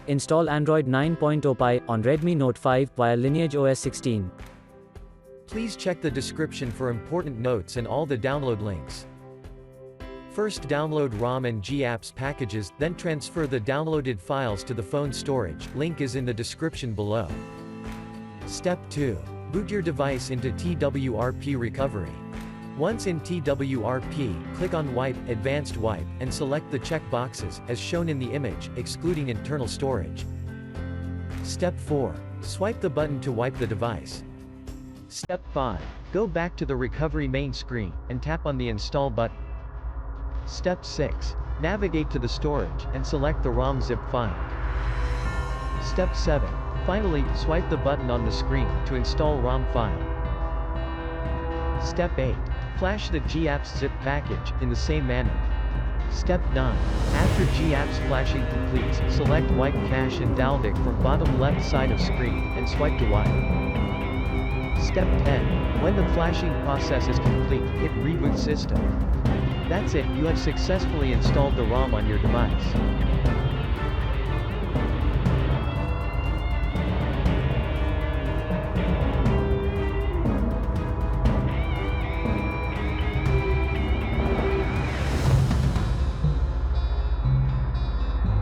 Install Android 9.0 Pie on Redmi Note 5 via LineageOS 16. Please check the description for important notes and all the download links. First download ROM and GApps packages, then transfer the downloaded files to the phone storage, link is in the description below. Step 2. Boot your device into TWRP recovery. Once in TWRP, click on Wipe, Advanced Wipe, and select the check boxes, as shown in the image, excluding internal storage. Step 4. Swipe the button to wipe the device. Step 5. Go back to the recovery main screen, and tap on the Install button. Step 6. Navigate to the storage, and select the ROM zip file. Step 7. Finally, swipe the button on the screen, to install ROM file. Step 8. Flash the GApps zip package, in the same manner. Step 9. After GApps flashing completes, select Wipe Cache and Dalvik from bottom left side of screen, and swipe to wipe. Step 10. When the flashing process is complete, hit Reboot System. That's it, you have successfully installed the ROM on your device.